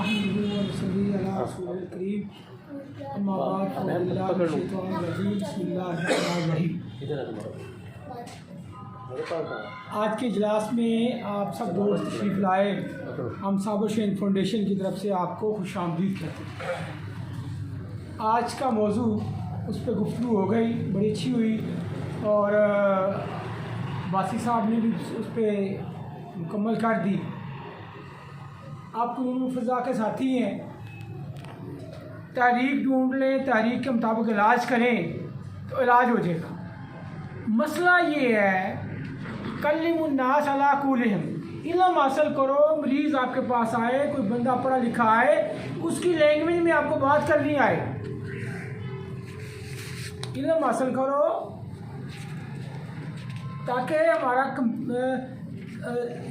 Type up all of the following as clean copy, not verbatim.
नहमदुहु व नसल्ली अला रसूलिल करीम अम्मा बाद फ़बिल्लाहि मिनश्शैतानिर्रजीम बिस्मिल्लाहिर्रहमानिर्रहीम। आज के इजलास में आप सब दोस्त तशरीफ़ लाए, हम साबर शेन फाउंडेशन की तरफ से आपको खुशामदीद कहते हैं। आज का मौजू उस पर गुफ्तगू हो गई, बड़ी अच्छी हुई और बासी साहब ने भी उस पर मुकम्मल कर दी। आप कानून फ़ज़ा के साथी हैं, तारीख ढूंढ लें, तारीख के मुताबिक इलाज करें तो इलाज हो जाएगा। मसला ये है कल्लिमुन्नास अला कुलिहिम, इल्म हासिल करो। मरीज़ आपके पास आए, कोई बंदा पढ़ा लिखा आए, उसकी लैंग्वेज में आपको बात करनी आए, इल्म हासिल करो ताकि हमारा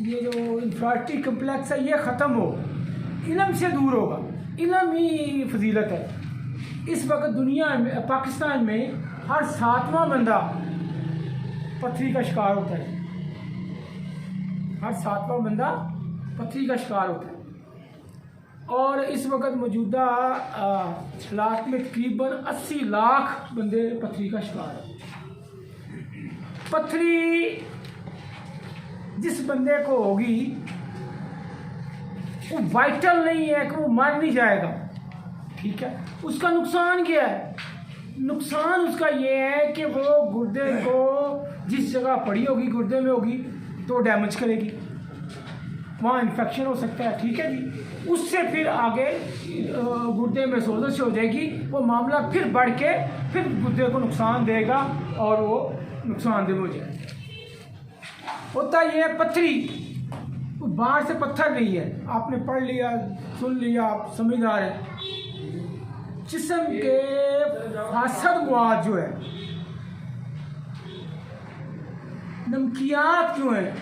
ये जो इंफिरिटी कम्प्लेक्स है ये ख़त्म हो। इल्म से दूर होगा, इल्म ही फजीलत है। इस वक्त दुनिया में, पाकिस्तान में हर 7वां बंदा पथरी का शिकार होता है, हर 7वां बंदा पथरी का शिकार होता है। और इस वक्त मौजूदा हालात में तकरीबन 80 लाख बंदे पथरी का शिकार हैं। पथरी जिस बंदे को होगी वो वाइटल नहीं है कि वो मर नहीं जाएगा, ठीक है। उसका नुकसान क्या है? नुकसान उसका ये है कि वो गुर्दे को जिस जगह पड़ी होगी गुर्दे में होगी तो डैमेज करेगी, वहाँ इन्फेक्शन हो सकता है, ठीक है जी। उससे फिर आगे गुर्दे में सोजश हो जाएगी, वो मामला फिर बढ़ के फिर गुर्दे को नुकसान देगा और वो नुकसानदेह हो जाएगा। होता ये है पथरी बाहर से पत्थर नहीं है, आपने पढ़ लिया, सुन लिया, आप समझदार हैं। जिस्म के फासद मवाद जो है, नमकियात जो हैं,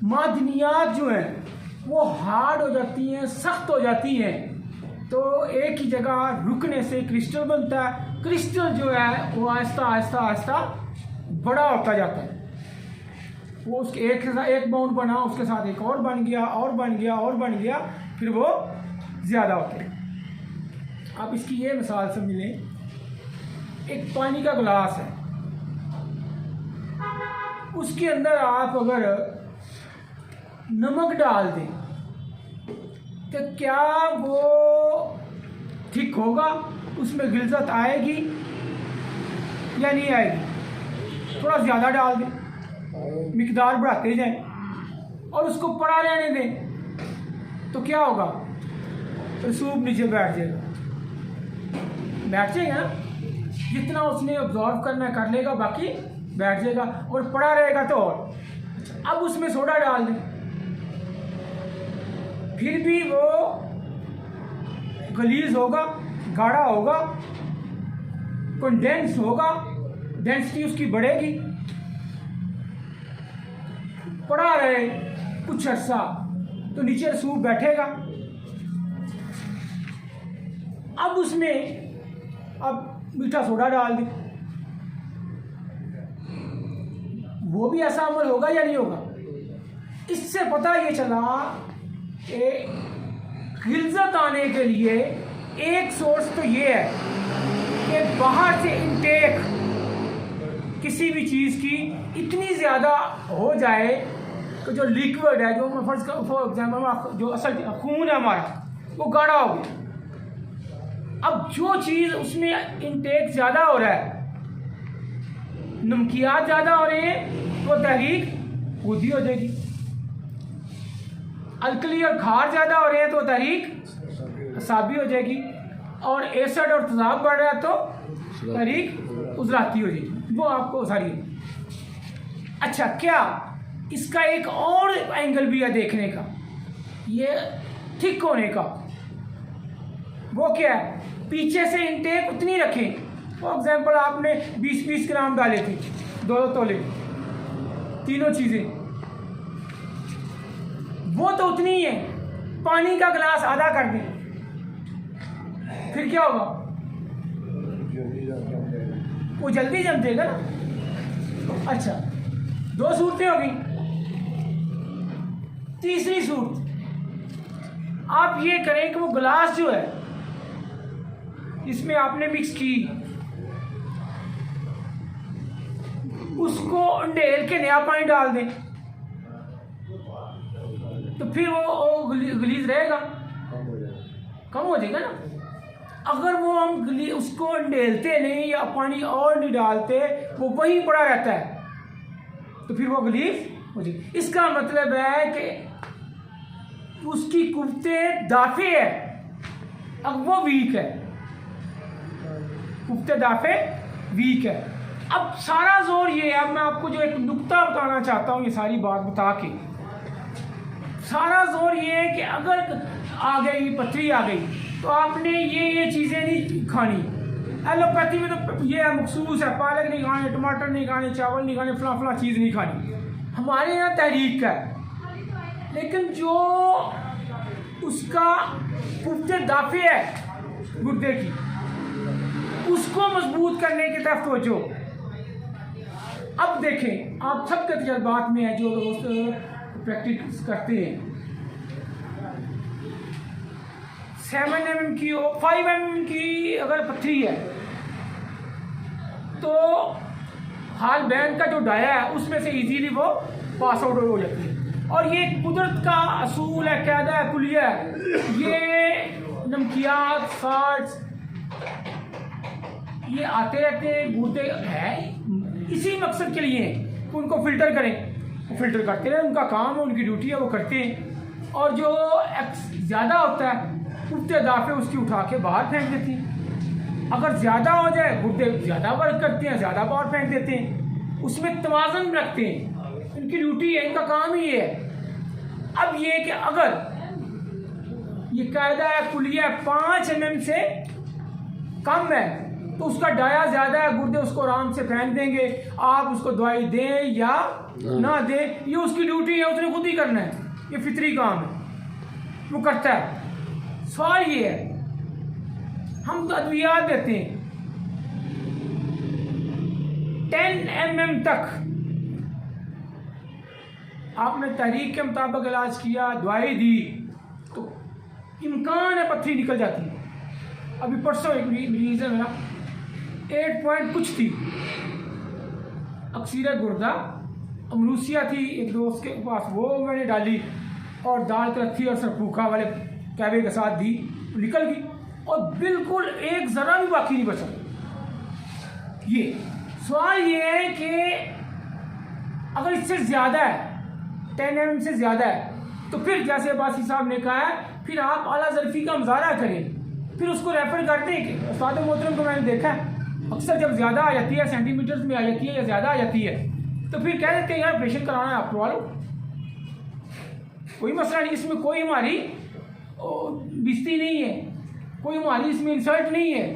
मादनियात जो हैं, वो हार्ड हो जाती हैं, सख्त हो जाती हैं, तो एक ही जगह रुकने से क्रिस्टल बनता है। क्रिस्टल जो है वो आहिस्ता आहिस्ता आहिस्ता बड़ा होता जाता है। वो उसके एक बाउंड बना, उसके साथ एक और बन गया और बन गया और बन गया, फिर वो ज़्यादा होते हैं। आप इसकी ये मिसाल समझ लें, एक पानी का गिलास है, उसके अंदर आप अगर नमक डाल दें तो क्या वो ठीक होगा? उसमें गिलज़त आएगी या नहीं आएगी? थोड़ा ज़्यादा डाल दें, मिकदार बढ़ाते जाएं और उसको पड़ा रहने दें तो क्या होगा? रसूब नीचे बैठ जाएगा ना, जितना उसने ऑब्जॉर्व करना कर लेगा, बाकी बैठ जाएगा और पड़ा रहेगा तो और। अब उसमें सोडा डाल दें, फिर भी वो गलीज होगा, गाढ़ा होगा, कंडेंस होगा, डेंसिटी उसकी बढ़ेगी, पड़ा रहे कुछ अर्सा तो नीचे रसूब बैठेगा। अब उसमें मीठा सोडा डाल दें, वो भी ऐसा अमल होगा या नहीं होगा? इससे पता ये चला कि गिलज़त आने के लिए एक सोर्स तो ये है कि बाहर से इनटेक किसी भी चीज़ की इतनी ज़्यादा हो जाए कि जो लिक्विड है, जो फर्ज का फॉर एग्जाम्पल जो असल खून है हमारा, वो गाढ़ा हो गया। अब जो चीज़ उसमें इनटेक ज़्यादा हो रहा है, नमकियात ज़्यादा हो रहे हैं, तो तहरीक खुद ही हो जाएगी। अल्कली और खार ज़्यादा हो रहे हैं तो तहरीक असाबी हो जाएगी, और एसिड और तेज़ाब बढ़ रहा है तो तहरीक उजलाती हो जाएगी। वो आपको सारी। अच्छा, क्या इसका एक और एंगल भी है देखने का, ये थिक होने का? वो क्या है? पीछे से इनटेक उतनी रखें। फॉर एग्जाम्पल आपने 20-20 ग्राम डाले थे, 2 तोले, तीनों चीज़ें, वो तो उतनी ही है। पानी का गिलास आधा कर दें, फिर क्या होगा? वो जल्दी जम जाएगा ना। अच्छा, 2 सूरतें हो गई। तीसरी सूरत, आप ये करें कि वो गिलास जो है इसमें आपने मिक्स की, उसको अंडेल के नया पानी डाल दें, तो फिर वो गलीज रहेगा, कम हो जाएगा ना। अगर वो हम उसको अंडेलते नहीं या पानी और नहीं डालते, वो वहीं पड़ा रहता है, तो फिर वो गलीज हो जाएगी। इसका मतलब है कि उसकी कुव्वते दाफे है, अब वो वीक है, कुव्वते दाफे वीक है। अब सारा जोर ये है, अब मैं आपको जो एक नुक्ता बताना चाहता हूँ, ये सारी बात बता के, सारा जोर ये है कि अगर आ गई पथरी आ गई तो आपने ये चीज़ें नहीं खानी। एलोपैथी में तो ये है मखसूस है, पालक नहीं खाने, टमाटर नहीं खाने, चावल नहीं खाने, फला फला चीज़ नहीं खानी। हमारे यहाँ तहरीक है, लेकिन जो उसका कुव्वते दाफे है गुर्दे की, उसको मजबूत करने की तरफ तवज्जो। अब देखें, आप सबके तजर्बात में है जो दोस्त प्रैक्टिस करते हैं, 7 mm की हो, 5 mm की अगर पथरी है तो हाल बैन का जो डाया है उसमें से इजीली वो पास आउट हो जाती है। और ये कुदरत का असूल है, कायदा है, कुलिया है। ये नमकियात साल्ट्स ये आते रहते हैं, गुर्दे है इसी मकसद के लिए कि उनको फिल्टर करें, वो फिल्टर करते रहे, उनका काम है, उनकी ड्यूटी है, वो करते हैं। और जो ज़्यादा होता है कुव्वते दाफे उसकी उठा के बाहर फेंक देती हैं। अगर ज़्यादा हो जाए, गुर्दे ज़्यादा वर्क करते हैं, ज़्यादा बाहर फेंक देते हैं, उसमें तवाज़न रखते हैं, इनकी ड्यूटी है, इनका काम ही है। अब ये कि अगर ये कायदा है, कुलिया 5 mm से कम है तो उसका डाया ज़्यादा है, गुर्दे उसको आराम से फेंक देंगे। आप उसको दवाई दें या ना दें, ये उसकी ड्यूटी है, उसने खुद ही करना है, ये फितरी काम है, वो करता है। सवाल ये है, हम तो अद्वियात देते हैं 10 mm तक, आपने तहरीक के मुताबिक इलाज किया, दवाई दी, तो इम्कान है पथरी निकल जाती है। अभी परसों एक मरीज है मेरा, 8 पॉइंट कुछ थी, अक्सीर गुर्दा, अमरूसिया थी एक दोस्त के पास, वो मैंने डाली और दाल कलथी और सरफूखा वाले कैबे के साथ दी, निकल गई और बिल्कुल एक ज़रा भी बाकी नहीं बचा। ये सवाल ये है कि अगर इससे ज़्यादा है, 10 mm से ज़्यादा है, तो फिर जैसे अब्बासी साहब ने कहा है, फिर आप आला ज़रफ़ी का मुज़ाहरा करें, फिर उसको रेफ़र करते हैं। कि उस्ताद मोहतरम को मैंने देखा है, अक्सर जब ज़्यादा आ जाती है, सेंटीमीटर्स में आ जाती है या ज़्यादा आ जाती है, तो फिर कह देते हैं यार ऑपरेशन कराना है, आप करवा लो, कोई मसला नहीं, इसमें कोई हमारी बेइज्जती नहीं है, कोई हमारी इसमें इंसल्ट नहीं है,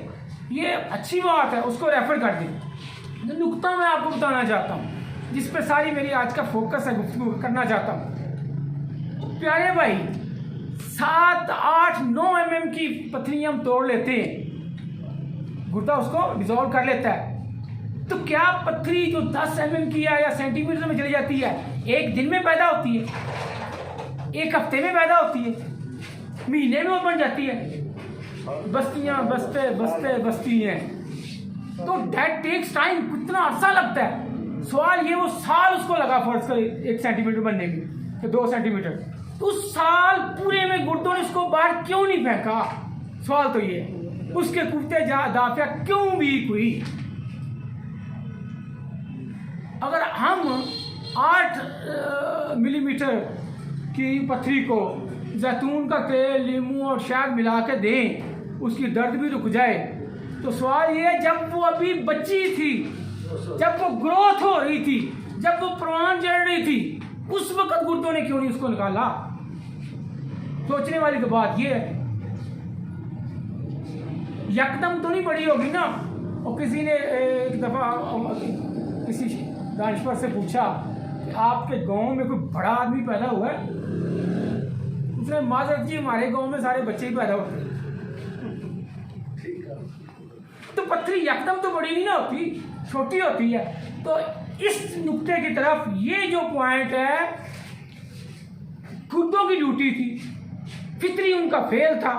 ये अच्छी बात है, उसको रेफ़र कर दें। तो नुक्ता मैं आपको बताना चाहता हूँ, जिस पर सारी मेरी आज का फोकस है, गुफ्तगू करना चाहता हूँ। प्यारे भाई, 7, 8, 9 mm की पथरी हम तोड़ लेते हैं, गुर्दा उसको डिजॉल्व कर लेता है, तो क्या पथरी जो 10 mm की है या सेंटीमीटर में चली जाती है, एक दिन में पैदा होती है, एक हफ्ते में पैदा होती है, महीने में वो बन जाती है? बस्तियां बसते बसते बसती हैं, तो दैट टेक्स टाइम, कितना अरसा लगता है। सवाल ये, वो साल उसको लगा फर्ज कर 1 सेंटीमीटर बनने में, तो 2 सेंटीमीटर, तो उस साल पूरे में गुर्दों ने उसको बाहर क्यों नहीं फेंका? सवाल तो ये, उसके कुव्वते दाफिया क्यों वीक हुई? अगर हम 8 मिलीमीटर की पथरी को जैतून का तेल, नींबू और शहद मिला के दें, उसकी दर्द भी रुक जाए, तो सवाल ये है, जब वो अभी बच्ची थी, जब वो ग्रोथ हो रही थी, जब वो परवान चढ़ रही थी, उस वक्त गुर्दों ने क्यों नहीं उसको निकाला? सोचने वाली तो बात ये है। यकदम तो नहीं बड़ी होगी ना। और किसी ने एक दफ़ा किसी दानिश्वर से पूछा कि आपके गांव में कोई बड़ा आदमी पैदा हुआ है? उसने माजरत जी, हमारे गांव में सारे बच्चे ही पैदा होते हैं। तो पथरी यकदम तो बड़ी नहीं ना होती, छोटी होती है। तो इस नुक्ते की तरफ ये जो पॉइंट है, गुर्दों की ड्यूटी थी, फितरी उनका फेल था।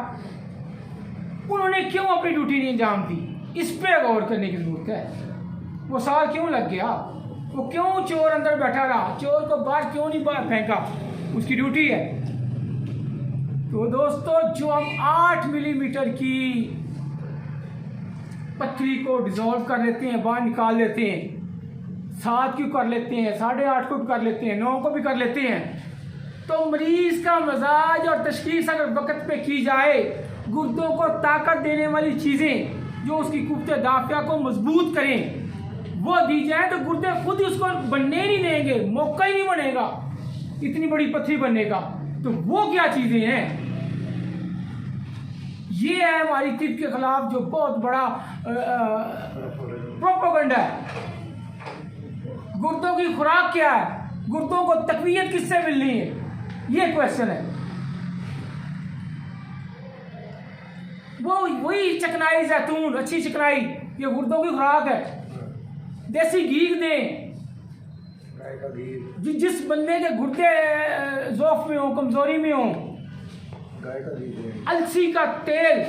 उन्होंने क्यों अपनी ड्यूटी नहीं अंजाम दी, इस पे गौर करने की जरूरत है। वो साल क्यों लग गया, वो क्यों चोर अंदर बैठा रहा, चोर को बाहर क्यों नहीं बाहर फेंका, उसकी ड्यूटी है। तो दोस्तों, जो हम 8 मिलीमीटर की पत्थरी को डिसॉल्व कर लेते हैं, बाहर निकाल लेते हैं, 7 क्यों कर लेते हैं, 8.5 को भी कर लेते हैं, 9 को भी कर लेते हैं, तो मरीज का मजाज और तशखीस अगर वक्त पे की जाए, गुर्दों को ताकत देने वाली चीज़ें जो उसकी कुफ्ते दाफिया को मजबूत करें वो दी जाए, तो गुर्दे खुद उसको बनने नहीं देंगे, मौका ही नहीं बनेगा इतनी बड़ी पत्थरी बनने का। तो वो क्या चीज़ें हैं, ये है हमारी तिब के खिलाफ जो बहुत बड़ा प्रोपेगेंडा है। गुर्दों की खुराक क्या है, गुर्दों को तकवीयत किससे मिलनी है, ये क्वेश्चन है। वही चकनाई जैतून, अच्छी चकनाई, ये गुर्दों की खुराक है। देसी घी दें, जिस बंदे के गुर्दे ज़ौफ़ में हो, कमजोरी में हो, अलसी का तेल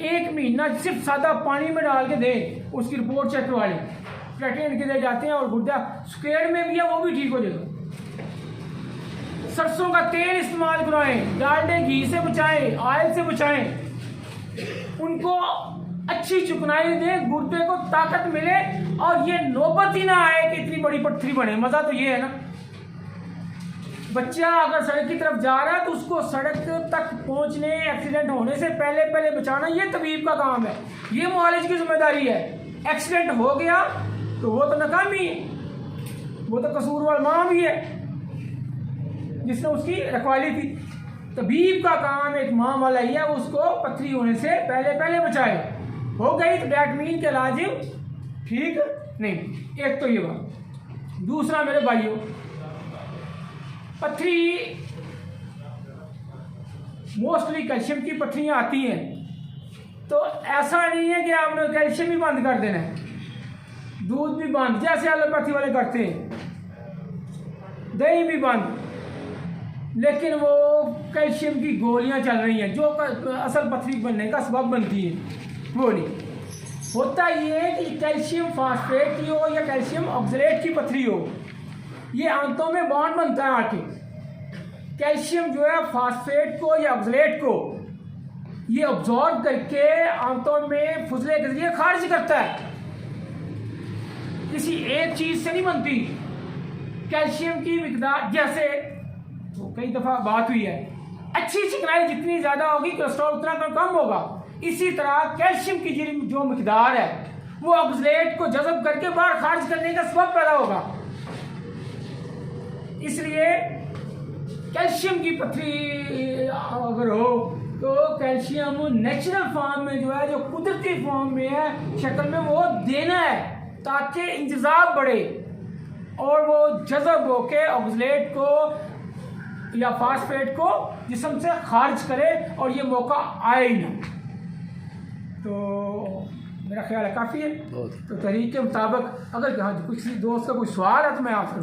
1 महीना सिर्फ सादा पानी में डाल के दें, उसकी रिपोर्ट चेक करवा लें, प्लेटलेट के दे जाते हैं और गुर्दा स्क्वेयर में भी है, वो भी ठीक हो जाएगा। सरसों का तेल इस्तेमाल करवाएं, डालडे घी से बचाएं, ऑयल से बचाएं, उनको अच्छी चिकनाई दें, गुर्दे को ताकत मिले और ये नौबत ही ना आए कि इतनी बड़ी पत्थरी बने। मजा तो ये है ना, बच्चा अगर सड़क की तरफ जा रहा है तो उसको सड़क तक पहुंचने, एक्सीडेंट होने से पहले पहले बचाना ये तबीब का काम है, ये मुआलिज की जिम्मेदारी है। एक्सीडेंट हो गया तो वो तो नाकामी है, वो तो कसूरवार माँ भी है जिसने उसकी रखवाली थी। तबीब का काम एक माँ वाला ही है, उसको पथरी होने से पहले पहले बचाए। हो गई तो डैट मीन के लाजिम ठीक नहीं। एक तो ये बात। दूसरा मेरे भाइयों, पथरी मोस्टली कैल्शियम की पथरियाँ आती हैं, तो ऐसा नहीं है कि आपने कैल्शियम ही बंद कर देना है, दूध भी बंद जैसे एलोपैथी वाले करते हैं, दही भी बंद, लेकिन वो कैल्शियम की गोलियां चल रही हैं जो असल पथरी बनने का सबब बनती है, वो नहीं। होता ये है कि कैल्शियम फास्फेट की हो या कैल्शियम ऑक्सलेट की पथरी हो, ये आंतों में बॉन्ड बनता है आके। कैल्शियम जो है फास्फेट को या ऑक्सलेट को ये ऑब्जॉर्व करके आंतों में फुजले के जरिए खारिज करता है, किसी एक चीज से नहीं बनती। कैल्शियम की मिकदार जैसे तो कई दफा बात हुई है, अच्छी चिकनाई जितनी ज्यादा होगी कोलेस्ट्रॉल उतना कम होगा। इसी तरह कैल्शियम की जो मिकदार है वो ऑक्सलेट को जज़ब करके बाहर खारिज करने का सबब पैदा होगा। इसलिए कैल्शियम की पथरी अगर हो तो कैल्शियम नेचुरल फॉर्म में जो है, जो कुदरती फॉर्म में है, शक्ल में वो देना है ताकि इंतज़ाम बढ़े और वो जज़ब होके ऑक्सलेट को या फास्फेट को जिस्म से खारिज करे और ये मौका आए ही ना। तो मेरा ख्याल है काफ़ी है। तो तहरीक के मुताबिक अगर किसी दोस्त का कोई सवाल है तो मैं आपसे